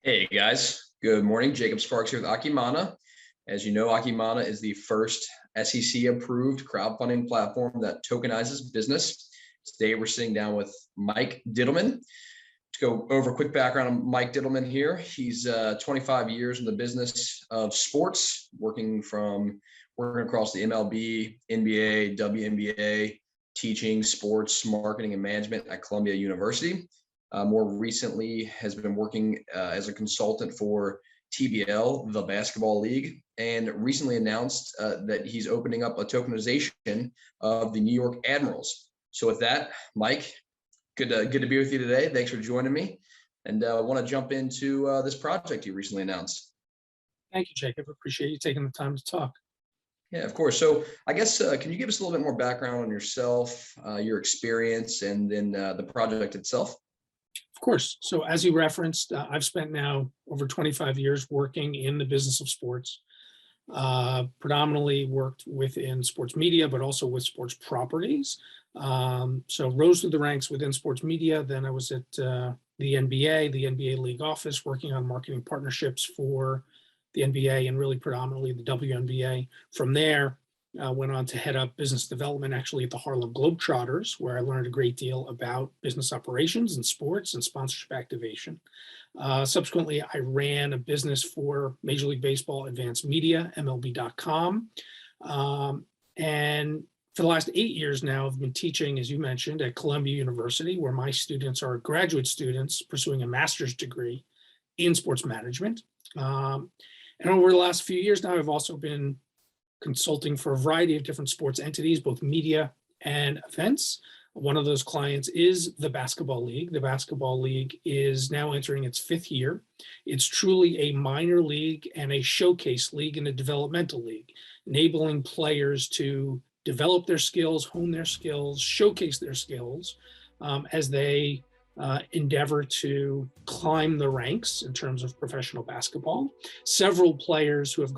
Hey guys, good morning. Jacob Sparks here with Akemona. As you know, Akemona is the first SEC approved crowdfunding platform that tokenizes business. Today we're sitting down with Mike Diddleman. To go over a quick background on Mike Diddleman here, he's 25 years in the business of sports, working across the MLB, NBA, WNBA, teaching sports marketing and management at Columbia University. More recently has been working as a consultant for TBL, the basketball league, and recently announced that he's opening up a tokenization of the New York Admirals. So with that, Mike, good to be with you today. Thanks for joining me. And I want to jump into this project you recently announced. Thank you, Jacob. Appreciate you taking the time to talk. Yeah, of course. So I guess, can you give us a little bit more background on yourself, your experience, and then the project itself? Of course. So as you referenced, I've spent now over 25 years working in the business of sports, predominantly worked within sports media, but also with sports properties. So rose through the ranks within sports media. Then I was at the NBA league office, working on marketing partnerships for the NBA and really predominantly the WNBA. From there, went on to head up business development actually at the Harlem Globetrotters, where I learned a great deal about business operations and sports and sponsorship activation. Subsequently, I ran a business for Major League Baseball Advanced Media, MLB.com. And for the last 8 years now, I've been teaching, as you mentioned, at Columbia University, where my students are graduate students pursuing a master's degree in sports management. And over the last few years now, I've also been consulting for a variety of different sports entities, both media and events. One of those clients is the Basketball League. The Basketball League is now entering its 5th year. It's truly a minor league and a showcase league and a developmental league, enabling players to develop their skills, hone their skills, showcase their skills as they endeavor to climb the ranks in terms of professional basketball. Several players who have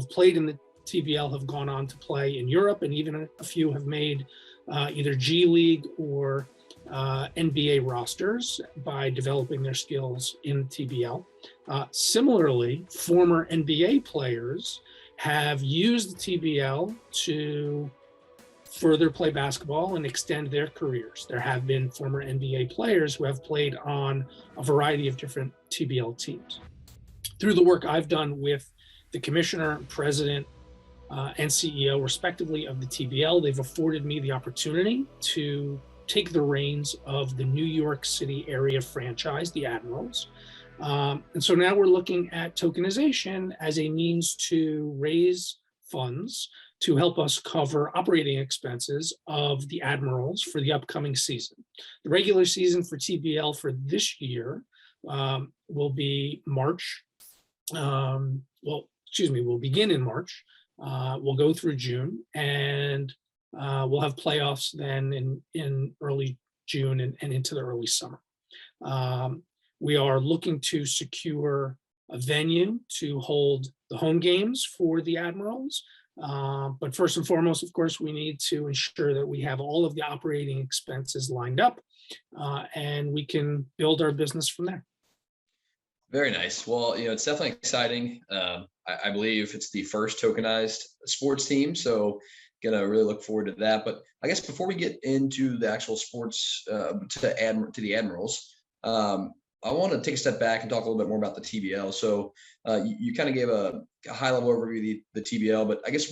played in the TBL have gone on to play in Europe, and even a few have made either G League or NBA rosters by developing their skills in TBL. Similarly, former NBA players have used the TBL to further play basketball and extend their careers. There have been former NBA players who have played on a variety of different TBL teams. Through the work I've done with the commissioner, president, and CEO, respectively, of the TBL, they've afforded me the opportunity to take the reins of the New York City area franchise, the Admirals. And so now we're looking at tokenization as a means to raise funds to help us cover operating expenses of the Admirals for the upcoming season. The regular season for TBL for this year will be March. Will begin in March. We'll go through June, and we'll have playoffs then in early June and into the early summer. We are looking to secure a venue to hold the home games for the Admirals. But first and foremost, of course, we need to ensure that we have all of the operating expenses lined up, and we can build our business from there. Very nice. Well, it's definitely exciting. I believe it's the first tokenized sports team, so gonna really look forward to that. But I guess before we get into the actual sports to the Admirals, I want to take a step back and talk a little bit more about the TBL. So you kind of gave a high-level overview of the TBL, but I guess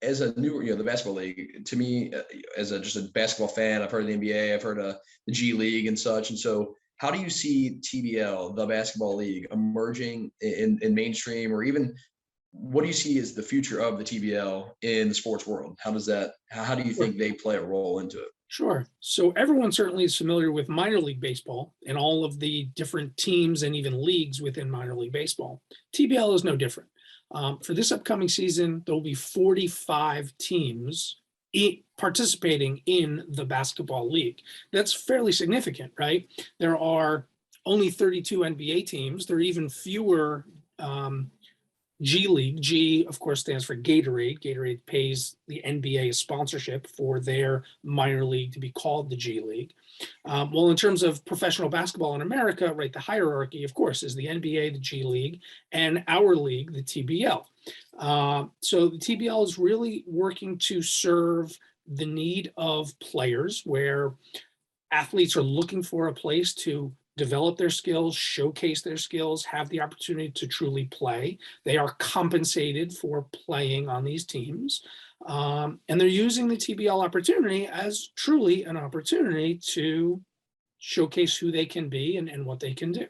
as a new, the basketball league, to me, as just a basketball fan, I've heard of the NBA, I've heard of the G League and such, and so how do you see TBL, the basketball league, emerging in mainstream, or even what do you see as the future of the TBL in the sports world? How do you think they play a role into it? Sure. So everyone certainly is familiar with minor league baseball and all of the different teams and even leagues within minor league baseball. TBL is no different. For this upcoming season, there will be 45 teams participating in the basketball league. That's fairly significant, right? There are only 32 NBA teams. There are even fewer G League. G, of course, stands for Gatorade. Gatorade pays the NBA a sponsorship for their minor league to be called the G League. Well, in terms of professional basketball in America, right, the hierarchy, of course, is the NBA, the G League, and our league, the TBL. So the TBL is really working to serve the need of players where athletes are looking for a place to develop their skills, showcase their skills, have the opportunity to truly play. They are compensated for playing on these teams. And they're using the TBL opportunity as truly an opportunity to showcase who they can be and what they can do.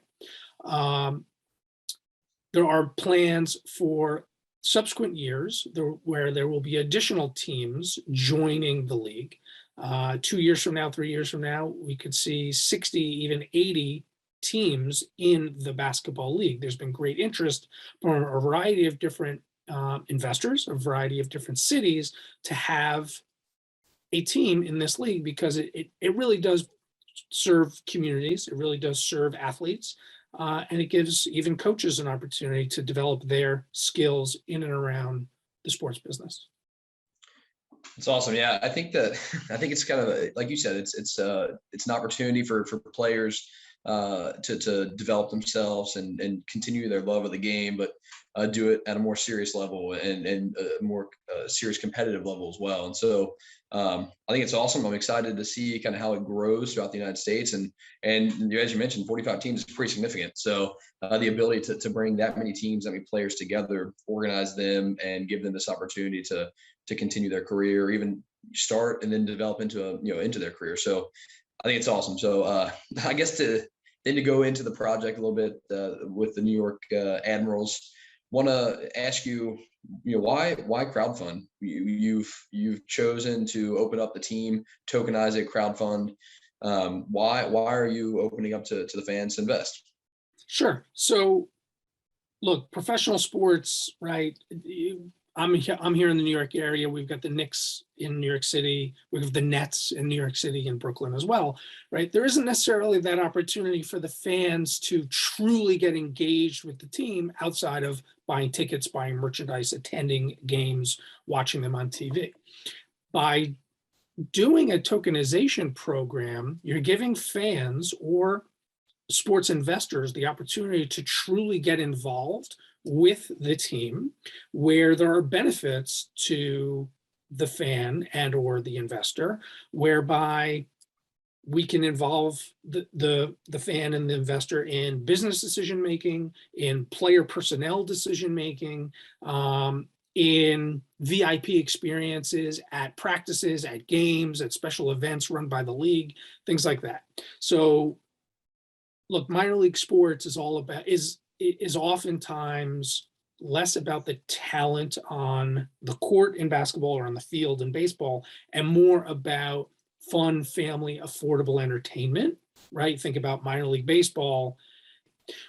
There are plans for subsequent years where there will be additional teams joining the league. 2 years from now, 3 years from now, we could see 60, even 80 teams in the basketball league. There's been great interest from a variety of different investors, a variety of different cities to have a team in this league because it really does serve communities. It really does serve athletes. And it gives even coaches an opportunity to develop their skills in and around the sports business. It's awesome. Yeah, I think it's kind of like you said. It's an opportunity for players to develop themselves and continue their love of the game, but do it at a more serious level and a more serious competitive level as well. And so I think it's awesome. I'm excited to see kind of how it grows throughout the United States. And as you mentioned, 45 teams is pretty significant. So the ability to bring that many teams, that many players together, organize them, and give them this opportunity to continue their career, or even start and then develop into their career. So I think it's awesome. So I guess to go into the project a little bit with the New York Admirals, want to ask you, why crowdfund? You've chosen to open up the team, tokenize it, crowdfund. Why are you opening up to the fans to invest? Sure. So look, professional sports, right? I'm here in the New York area. We've got the Knicks in New York City. We have the Nets in New York City and Brooklyn as well, right? There isn't necessarily that opportunity for the fans to truly get engaged with the team outside of buying tickets, buying merchandise, attending games, watching them on TV. By doing a tokenization program, you're giving fans or sports investors the opportunity to truly get involved with the team, where there are benefits to the fan and or the investor, whereby we can involve the fan and the investor in business decision making, in player personnel decision making, in VIP experiences at practices, at games, at special events run by the league, things like that. So look, minor league sports is oftentimes less about the talent on the court in basketball or on the field in baseball, and more about fun, family, affordable entertainment, right? Think about minor league baseball.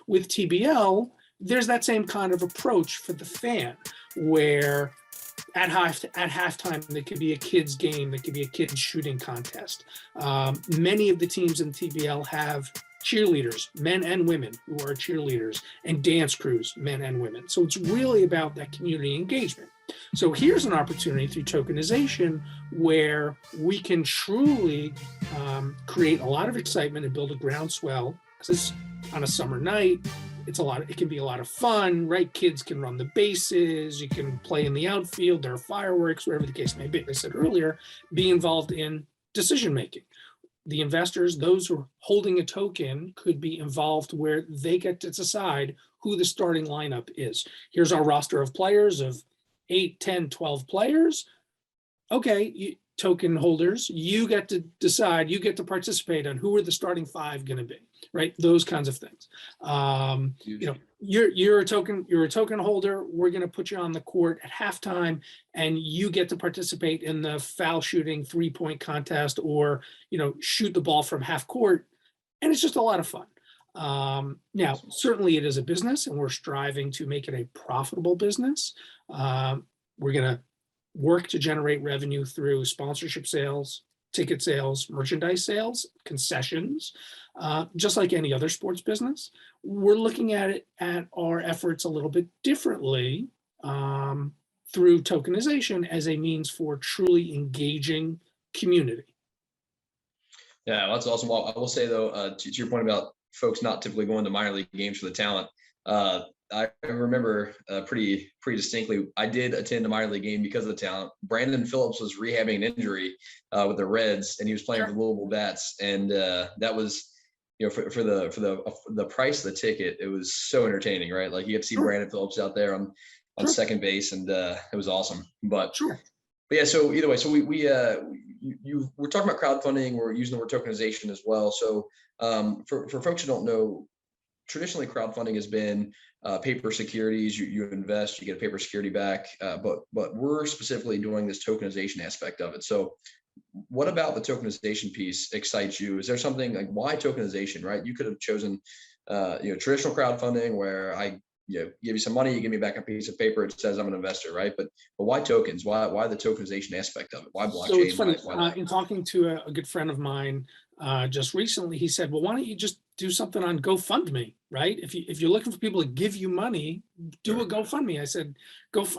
With TBL, there's that same kind of approach for the fan, where at halftime, there could be a kids game, there could be a kids shooting contest. Many of the teams in TBL have cheerleaders, men and women who are cheerleaders, and dance crews, men and women. So it's really about that community engagement. So here's an opportunity through tokenization where we can truly create a lot of excitement and build a groundswell, because on a summer night, it can be a lot of fun, right? Kids can run the bases, you can play in the outfield, there are fireworks, whatever the case may be. I said earlier, be involved in decision making. The investors, those who are holding a token, could be involved where they get to decide who the starting lineup is. Here's our roster of players of 8, 10, 12 players. Okay, token holders, you get to decide, you get to participate on who are the starting 5 going to be, right? Those kinds of things. You're a token holder. We're going to put you on the court at halftime, and you get to participate in the foul shooting 3-point contest, or shoot the ball from half court, and it's just a lot of fun. Now, certainly it is a business, and we're striving to make it a profitable business. We're going to work to generate revenue through sponsorship sales, ticket sales, merchandise sales, concessions, just like any other sports business. We're looking at our efforts a little bit differently through tokenization as a means for truly engaging community. Yeah, that's awesome. Well, I will say though, to your point about folks not typically going to minor league games for the talent, I remember pretty distinctly. I did attend a minor league game because of the talent. Brandon Phillips was rehabbing an injury with the Reds, and he was playing for the Louisville Bats, and that was, for the price of the ticket, it was so entertaining, right? Like you get to see Brandon Phillips out there on second base, and it was awesome. But yeah, so either way, so we're talking about crowdfunding. We're using the word tokenization as well. So for folks who don't know, traditionally crowdfunding has been paper securities. You invest, you get a paper security back, but we're specifically doing this tokenization aspect of it. So what about the tokenization piece excites you? Is there something like, why tokenization, right? You could have chosen traditional crowdfunding where I give you some money, you give me back a piece of paper, it says I'm an investor, right? But why tokens? Why the tokenization aspect of it? Why blockchain? So it's funny, in talking to a good friend of mine just recently, he said, well, why don't you just do something on GoFundMe, right? If you're looking for people to give you money, do a GoFundMe. I said,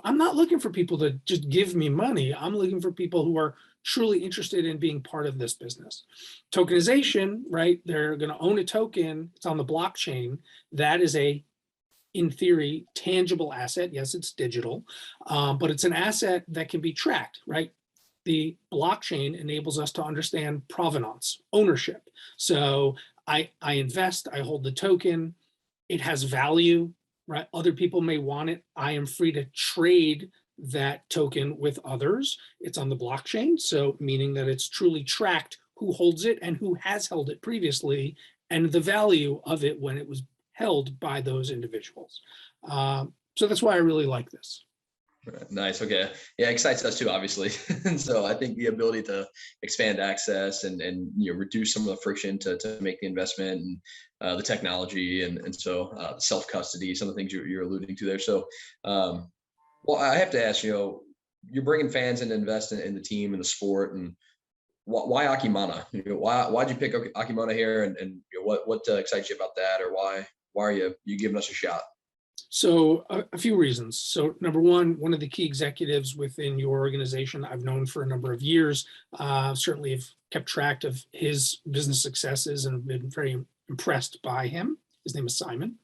I'm not looking for people to just give me money. I'm looking for people who are truly interested in being part of this business. Tokenization, right? They're going to own a token. It's on the blockchain. That is in theory, tangible asset. Yes, it's digital, but it's an asset that can be tracked, right? The blockchain enables us to understand provenance, ownership. So I invest, I hold the token, it has value, right? Other people may want it. I am free to trade that token with others. It's on the blockchain, so meaning that it's truly tracked who holds it and who has held it previously, and the value of it when it was held by those individuals. So that's why I really like this. Nice. Okay. Yeah, excites us too, obviously. And so I think the ability to expand access and reduce some of the friction to make the investment and the technology and so self-custody, some of the things you're alluding to there. So, well, I have to ask, you're bringing fans in to invest in the team and the sport, and why Akemona? Why'd you pick Akemona here, and what excites you about that, or why are you giving us a shot? So a few reasons. So number one of the key executives within your organization I've known for a number of years, certainly have kept track of his business successes and been very impressed by him. His name is Simon.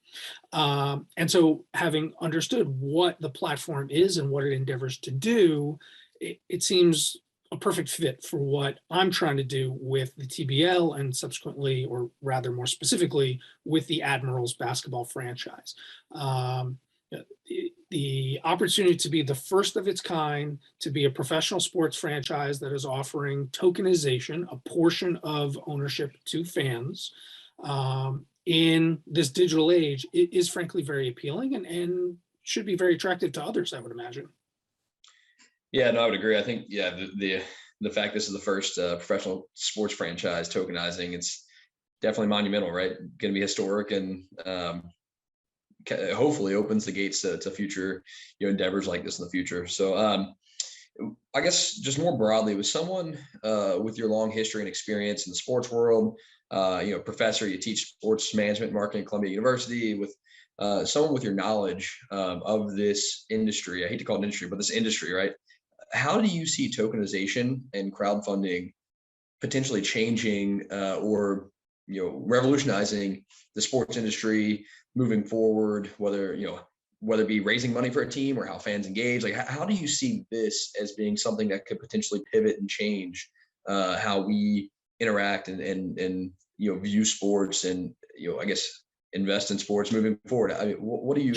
And so having understood what the platform is and what it endeavors to do, it seems a perfect fit for what I'm trying to do with the TBL and subsequently, or rather more specifically, with the Admirals basketball franchise. The opportunity to be the first of its kind, to be a professional sports franchise that is offering tokenization, a portion of ownership to fans in this digital age, it is frankly very appealing and should be very attractive to others, I would imagine. Yeah, no, I would agree. I think, yeah, the fact this is the first professional sports franchise tokenizing, it's definitely monumental, right? Going to be historic, and hopefully opens the gates to future endeavors like this in the future. So I guess just more broadly, with someone with your long history and experience in the sports world, professor, you teach sports management and marketing at Columbia University, with someone with your knowledge of this industry, I hate to call it an industry, but this industry, right? How do you see tokenization and crowdfunding potentially changing or revolutionizing the sports industry moving forward, whether it be raising money for a team or how fans engage? Like, how do you see this as being something that could potentially pivot and change how we interact and view sports and I guess invest in sports moving forward? I mean, what do you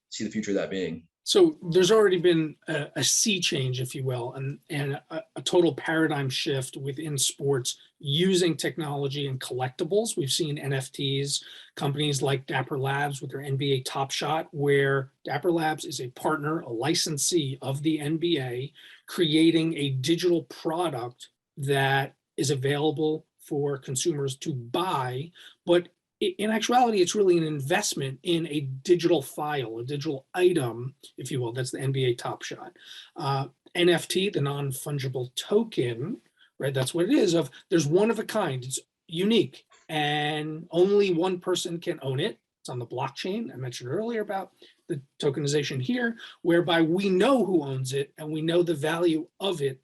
see the future of that being? So there's already been a sea change, if you will, and a total paradigm shift within sports using technology and collectibles. We've seen NFTs, companies like Dapper Labs with their NBA Top Shot, where Dapper Labs is a partner, a licensee of the NBA, creating a digital product that is available for consumers to buy, but in actuality, it's really an investment in a digital file, a digital item, if you will. That's the NBA Top Shot. NFT, the non-fungible token, right? That's what it is. There's one of a kind. It's unique, and only one person can own it. on the blockchain. I mentioned earlier about the tokenization here, whereby we know who owns it and we know the value of it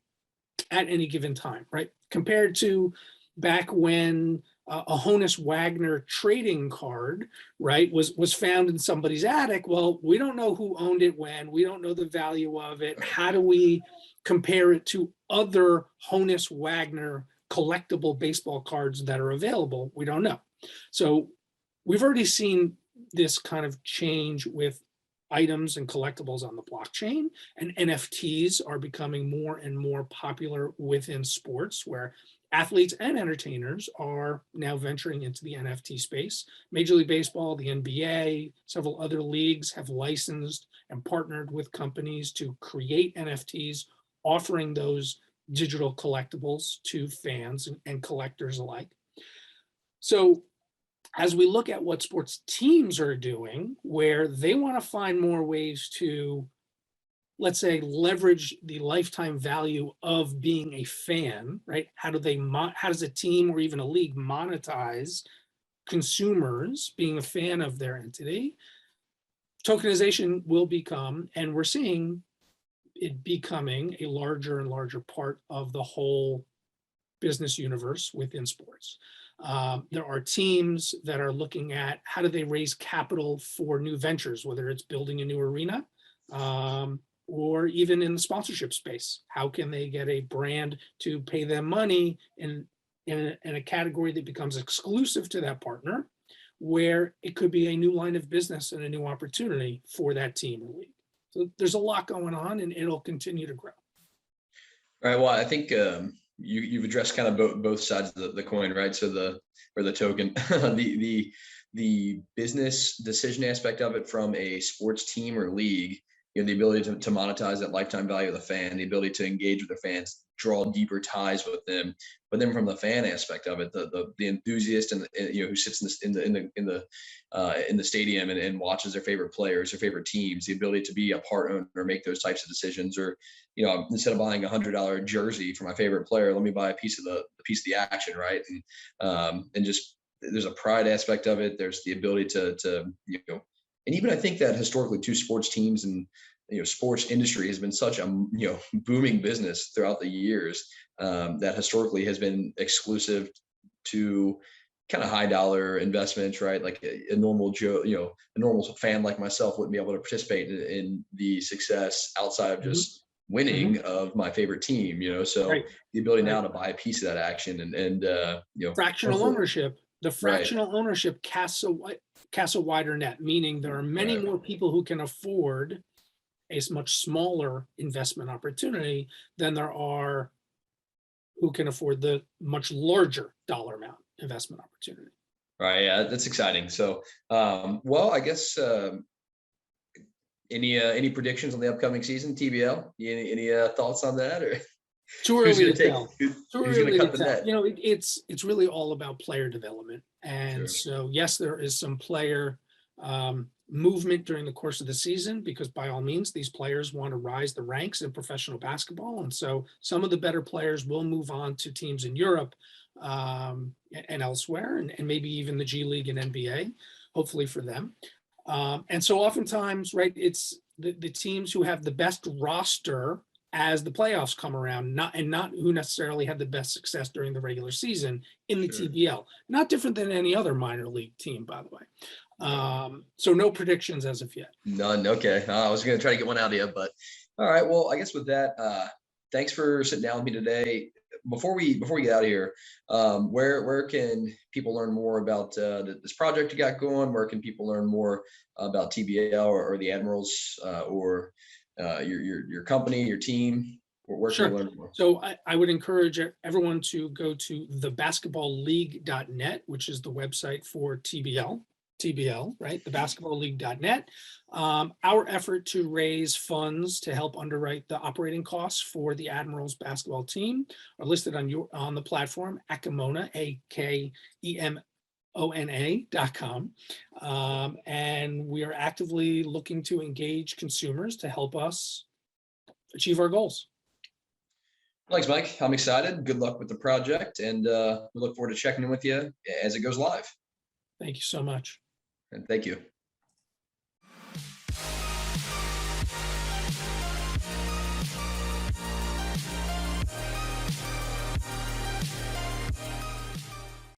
at any given time, right? Compared to back when a Honus Wagner trading card, right, was found in somebody's attic. Well, we don't know who owned it when, we don't know the value of it. How do we compare it to other Honus Wagner collectible baseball cards that are available? We don't know. So we've already seen this kind of change with items and collectibles on the blockchain, and NFTs are becoming more and more popular within sports, where athletes and entertainers are now venturing into the NFT space. Major League Baseball, the NBA, several other leagues have licensed and partnered with companies to create NFTs, offering those digital collectibles to fans and collectors alike. So as we look at what sports teams are doing, where they want to find more ways to, let's say, leverage the lifetime value of being a fan, right? How does a team or even a league monetize consumers being a fan of their entity? Tokenization will become, and we're seeing it becoming, a larger and larger part of the whole business universe within sports. There are teams that are looking at how do they raise capital for new ventures, whether it's building a new arena, or even in the sponsorship space. How can they get a brand to pay them money in a category that becomes exclusive to that partner, where it could be a new line of business and a new opportunity for that team or league. So there's a lot going on, and it'll continue to grow. All right. Well, I think you've addressed kind of both sides of the coin, right? So the token, the business decision aspect of it from a sports team or league, the ability to monetize that lifetime value of the fan, the ability to engage with their fans, draw deeper ties with them. But then from the fan aspect of it, the enthusiast and who sits in the stadium and watches their favorite players, their favorite teams, the ability to be a part owner or make those types of decisions, or instead of buying $100 jersey for my favorite player, let me buy a piece of the action, right? And just there's a pride aspect of it. There's the ability to and even I think that historically too, sports teams and sports industry has been such a booming business throughout the years, that historically has been exclusive to kind of high dollar investments, right? Like a normal Joe, a normal fan like myself wouldn't be able to participate in the success outside of just winning of my favorite team, so Right. the ability now to buy a piece of that action and fractional ownership. The fractional Right. ownership casts a wider net, meaning there are many more people who can afford a much smaller investment opportunity than there are who can afford the much larger dollar amount investment opportunity. Right. Yeah, that's exciting. So, well, I guess any predictions on the upcoming season, TBL? Any thoughts on that, or Too who's early going to to take tell. who's Too going to early cut to the tell. net? It's really all about player development, and Sure. so yes, there is some player movement during the course of the season, because by all means, these players want to rise the ranks in professional basketball, and so some of the better players will move on to teams in Europe and elsewhere, and maybe even the G League and NBA, hopefully for them. And so oftentimes, right, it's the teams who have the best roster as the playoffs come around, not who necessarily had the best success during the regular season in the Sure. TBL. Not different than any other minor league team, by the way. So no predictions as of yet. None. Okay. I was going to try to get one out of you, but all right. Well, I guess with that, thanks for sitting down with me today. Before we get out of here, where can people learn more about this project you got going? Where can people learn more about TBL or the Admirals or your company, your team? Where can Sure. we learn more? So I would encourage everyone to go to thebasketballleague.net, which is the website for TBL, right? Thebasketballleague.net. Our effort to raise funds to help underwrite the operating costs for the Admirals basketball team are listed on the platform, Akemona, AKEMONA.com. And we are actively looking to engage consumers to help us achieve our goals. Thanks, Mike. I'm excited. Good luck with the project, and we look forward to checking in with you as it goes live. Thank you so much. And thank you.